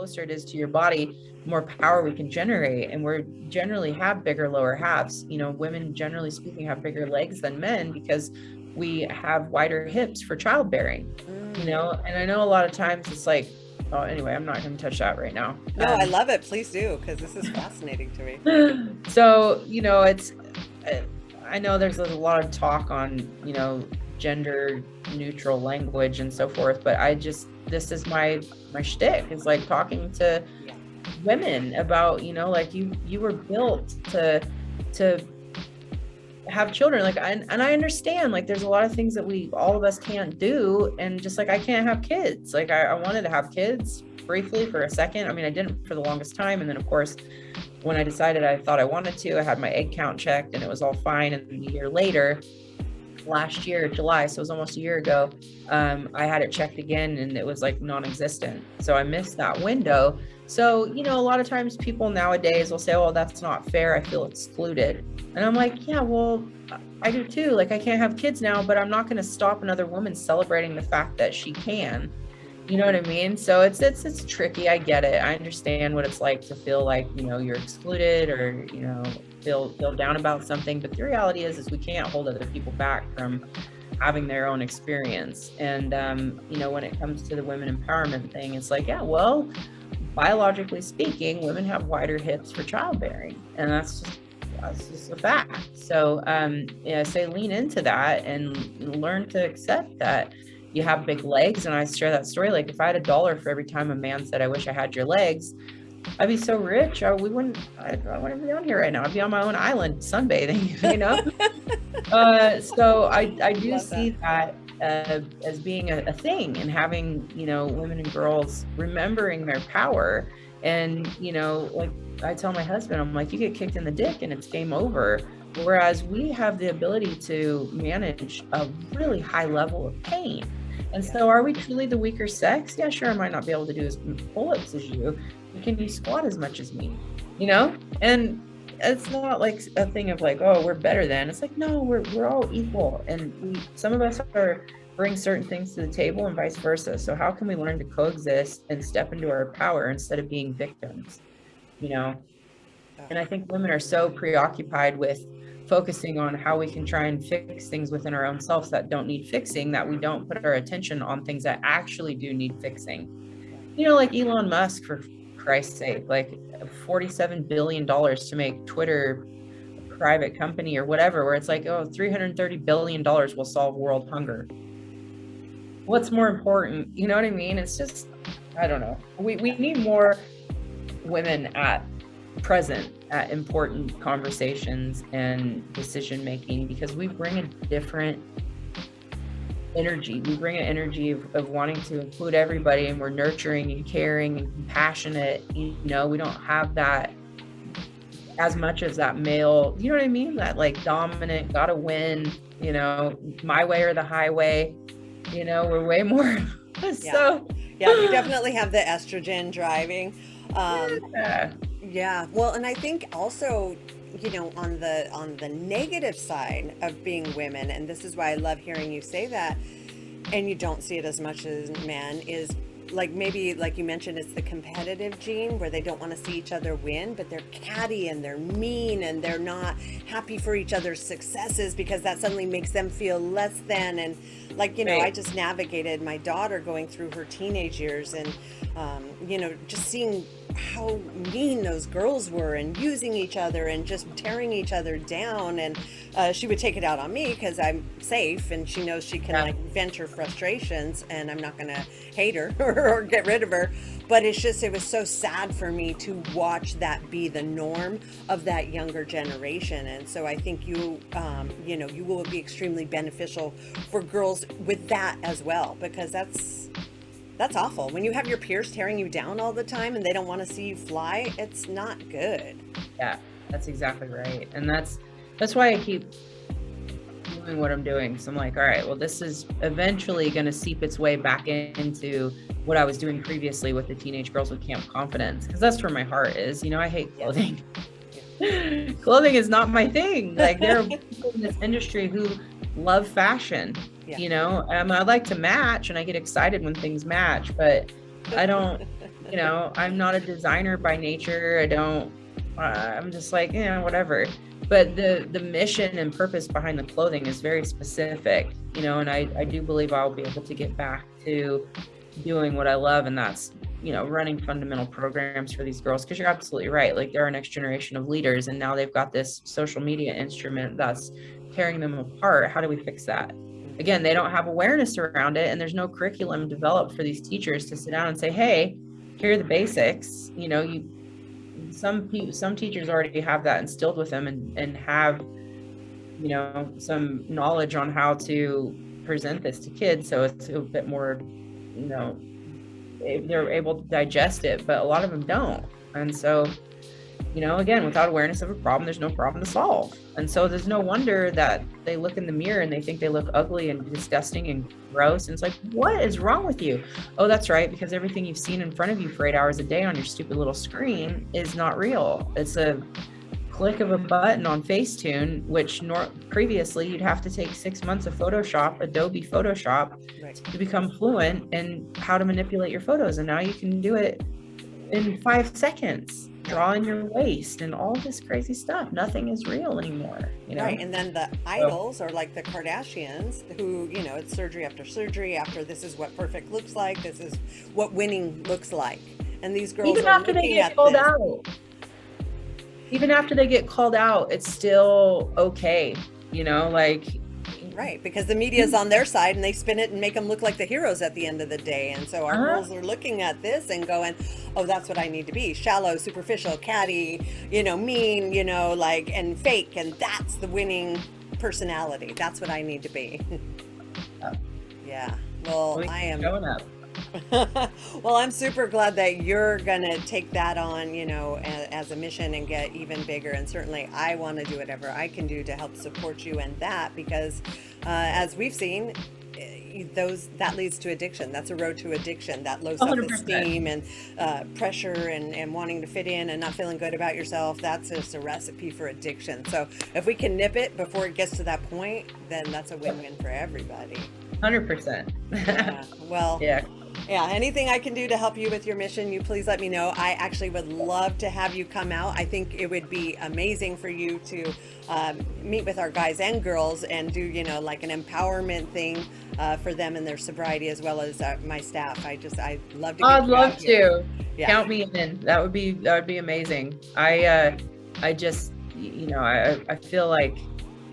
closer it is to your body, the more power we can generate. And we're generally have bigger lower halves. You know, women generally speaking have bigger legs than men because we have wider hips for childbearing, you know. And I know a lot of times it's like, oh, anyway, I'm not going to touch that right now. No, I love it. Please do, because this is fascinating to me. So, you know, I know there's a lot of talk on, you know, gender neutral language and so forth, but this is my shtick, is like talking to women about, you know, like you were built to have children. Like, and I understand, like, there's a lot of things that all of us can't do. And just like, I can't have kids. Like, I wanted to have kids briefly for a second. I mean, I didn't for the longest time. And then of course, when I decided I thought I wanted to, I had my egg count checked and it was all fine. And a year later, last year, July, so it was almost a year ago, I had it checked again and it was like non-existent. So I missed that window. So, you know, a lot of times people nowadays will say, oh, that's not fair, I feel excluded. And I'm like, yeah, well, I do too. Like, I can't have kids now, but I'm not going to stop another woman celebrating the fact that she can. You know what I mean? So it's tricky. I get it. I understand what it's like to feel like, you know, you're excluded, or, you know, feel down about something. But the reality is we can't hold other people back from having their own experience. And, you know, when it comes to the women empowerment thing, it's like, yeah, well, biologically speaking, women have wider hips for childbearing. And that's just a fact. So, yeah, I say lean into that and learn to accept that you have big legs. And I share that story. Like, if I had $1 for every time a man said, I wish I had your legs, I'd be so rich. I wouldn't be on here right now. I'd be on my own island sunbathing, you know? So I do see that as being a thing, and having, you know, women and girls remembering their power. And, you know, like I tell my husband, I'm like, you get kicked in the dick and it's game over. Whereas we have the ability to manage a really high level of pain. And so are we truly the weaker sex? Yeah, sure, I might not be able to do as pull-ups as you, but can you squat as much as me? You know? And it's not like a thing of like, oh, we're better than. It's like, no, we're all equal. And some of us bring certain things to the table and vice versa. So how can we learn to coexist and step into our power instead of being victims? You know? And I think women are so preoccupied with focusing on how we can try and fix things within our own selves that don't need fixing, that we don't put our attention on things that actually do need fixing. You know, like Elon Musk, for Christ's sake, like $47 billion to make Twitter a private company or whatever, where it's like, oh, $330 billion will solve world hunger. What's more important? You know what I mean? It's just, I don't know. We need more women present at important conversations and decision making, because we bring a different energy. We bring an energy of wanting to include everybody, and we're nurturing and caring and compassionate. You know, we don't have that as much as that male, you know what I mean? That like dominant, gotta win, you know, my way or the highway. You know, we're way more. So yeah, you definitely have the estrogen driving. Yeah. Well, and I think also, you know, on the negative side of being women, and this is why I love hearing you say that, and you don't see it as much as men, is like, maybe like you mentioned, it's the competitive gene where they don't want to see each other win, but they're catty and they're mean and they're not happy for each other's successes because that suddenly makes them feel less than. And like, you know, I just navigated my daughter going through her teenage years, and you know, just seeing how mean those girls were and using each other and just tearing each other down. And she would take it out on me because I'm safe and she knows she can like vent her frustrations and I'm not gonna hate her or get rid of her. But it's just, it was so sad for me to watch that be the norm of that younger generation. And so I think you know, you will be extremely beneficial for girls with that as well, because that's awful. When you have your peers tearing you down all the time and they don't want to see you fly, it's not good. Yeah, that's exactly right. And that's why I keep doing what I'm doing. So I'm like, all right, well, this is eventually going to seep its way back into what I was doing previously with the teenage girls with Camp Confidence, because that's where my heart is. You know, I hate clothing. Clothing is not my thing. Like, there are people in this industry who love fashion. You know, I'd like to match and I get excited when things match, but I don't, I'm not a designer by nature. I'm just like, whatever. But the mission and purpose behind the clothing is very specific, and I do believe I'll be able to get back to doing what I love. And that's, running fundamental programs for these girls. Cause you're absolutely right. Like they're our next generation of leaders. And now they've got this social media instrument that's tearing them apart. How do we fix that? Again, they don't have awareness around it. And there's no curriculum developed for these teachers to sit down and say, hey, here are the basics. Some teachers already have that instilled with them and have, some knowledge on how to present this to kids. So it's a bit more, they're able to digest it, but a lot of them don't. And so, again, without awareness of a problem, there's no problem to solve. And so there's no wonder that they look in the mirror and they think they look ugly and disgusting and gross. And it's like, what is wrong with you? Oh, that's right. Because everything you've seen in front of you for 8 hours a day on your stupid little screen is not real. It's a click of a button on Facetune, which previously you'd have to take 6 months of Adobe Photoshop, right, to become fluent in how to manipulate your photos. And now you can do it in 5 seconds. Draw in your waist and all this crazy stuff. Nothing is real anymore. Right. And then the idols are like the Kardashians who, it's surgery after this is what perfect looks like. This is what winning looks like. And these girls even after they get called out. Even after they get called out, it's still okay. Right, because the media is on their side and they spin it and make them look like the heroes at the end of the day. And so our girls are looking at this and going, oh, that's what I need to be. Shallow, superficial, catty, mean, and fake. And that's the winning personality. That's what I need to be. Yeah. Well, I am showing up. Well, I'm super glad that you're gonna take that on, as a mission and get even bigger. And certainly I want to do whatever I can do to help support you in that, because as we've seen, that leads to addiction. That's a road to addiction, that low self-esteem and pressure and wanting to fit in and not feeling good about yourself. That's just a recipe for addiction. So if we can nip it before it gets to that point, then that's a win-win for everybody. 100%. Yeah. Well, yeah, anything I can do to help you with your mission, you please let me know. I actually would love to have you come out. I think it would be amazing for you to meet with our guys and girls and do, like an empowerment thing for them and their sobriety, as well as my staff. I'd love to. I'd love to. Yeah. Count me in. That would be amazing. I just, I feel like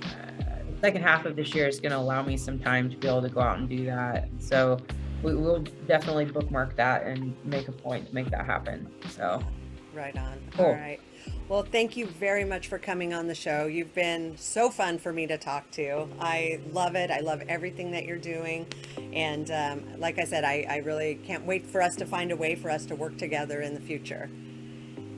the second half of this year is going to allow me some time to be able to go out and do that. So we'll definitely bookmark that and make a point to make that happen. So right on. Cool. All right. Well, thank you very much for coming on the show. You've been so fun for me to talk to. I love it. I love everything that you're doing. And like I said, I really can't wait for us to find a way for us to work together in the future.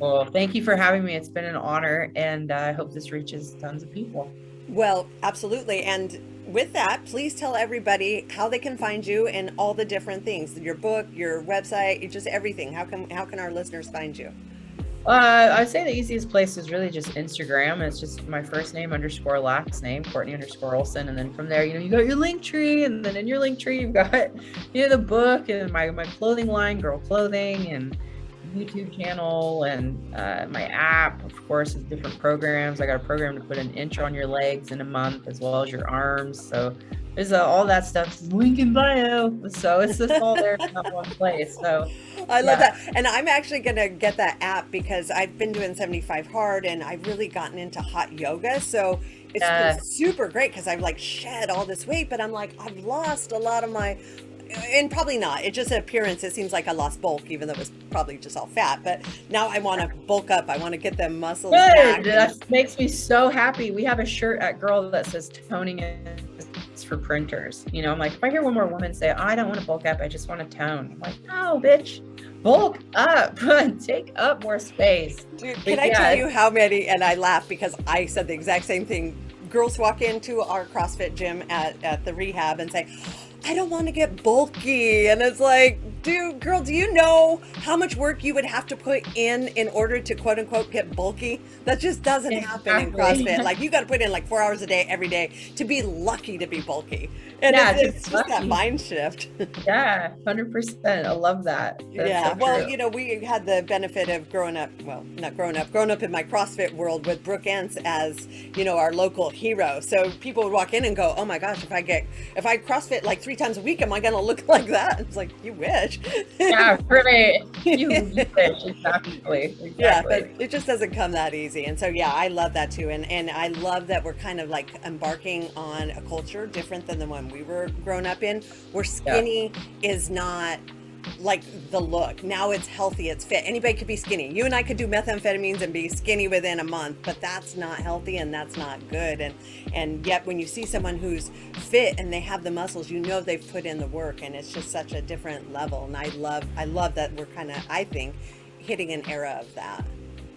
Well, thank you for having me. It's been an honor, and I hope this reaches tons of people. Well, absolutely. And with that, please tell everybody how they can find you and all the different things, your book, your website, just everything. How can our listeners find you? I'd say the easiest place is really just Instagram. It's just my first name _ last name, Kortney _Olson. And then from there, you got your link tree, and then in your link tree, you've got, the book and my clothing line, Girl Clothing, and YouTube channel, and my app, of course, with different programs. I got a program to put an inch on your legs in a month, as well as your arms. So there's all that stuff. Link in bio. So it's just all there in that one place. So I love that. And I'm actually going to get that app because I've been doing 75 hard and I've really gotten into hot yoga. So it's been super great because I've shed all this weight, but I'm I've lost a lot of my, and probably not. It's just an appearance. It seems like I lost bulk, even though it was probably just all fat. But now I want to bulk up. I want to get them muscles back. That makes me so happy. We have a shirt at Girl that says toning is for printers. I'm like, if I hear one more woman say, I don't want to bulk up, I just want to tone. I'm like, no, bitch, bulk up. Take up more space. Dude, can I tell you how many, and I laugh because I said the exact same thing. Girls walk into our CrossFit gym at the rehab and say, I don't want to get bulky. And it's like, Girl, do you know how much work you would have to put in order to quote unquote get bulky? That just doesn't happen in Exactly. CrossFit. Like you got to put in like 4 hours a day every day to be lucky to be bulky. And Yeah, it's just that lucky. mind shift. Yeah, 100%. I love that. That's Yeah, so well, true. you know, we had the benefit of growing up, well, not growing up in my CrossFit world with Brooke Ents as, you know, our local hero. So people would walk in and go, oh my gosh, if I CrossFit like 3 times a week, am I going to look like that? It's like, you wish. Yeah, right. You wish, exactly. Yeah, but Exactly. it just doesn't come that easy. And so, yeah, I love that too. And I love that we're kind of like embarking on a culture different than the one we were grown up in, where Yeah. skinny is not like the look. Now it's healthy, it's fit. Anybody could be skinny. You and I could do methamphetamines and be skinny within a month, but that's not healthy and that's not good. And yet when you see someone who's fit and they have the muscles, you know they've put in the work, and it's just such a different level. And I love that we're kind of, I think, hitting an era of that.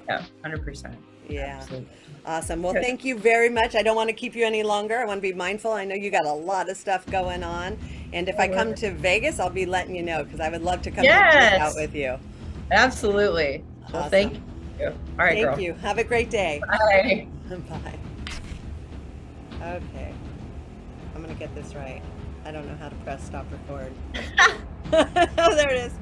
Yeah, 100%. Yeah. Absolutely. Awesome. Well, Good. thank you very much. I don't want to keep you any longer. I want to be mindful. I know you got a lot of stuff going on. And if I come to Vegas, I'll be letting you know, because I would love to come hang out Yes, with you. absolutely. Well, Awesome. thank you. All right, Thank girl. you. Have a great day. Bye. Bye. Okay. I'm going to get this right. I don't know how to press stop record. Oh, there it is.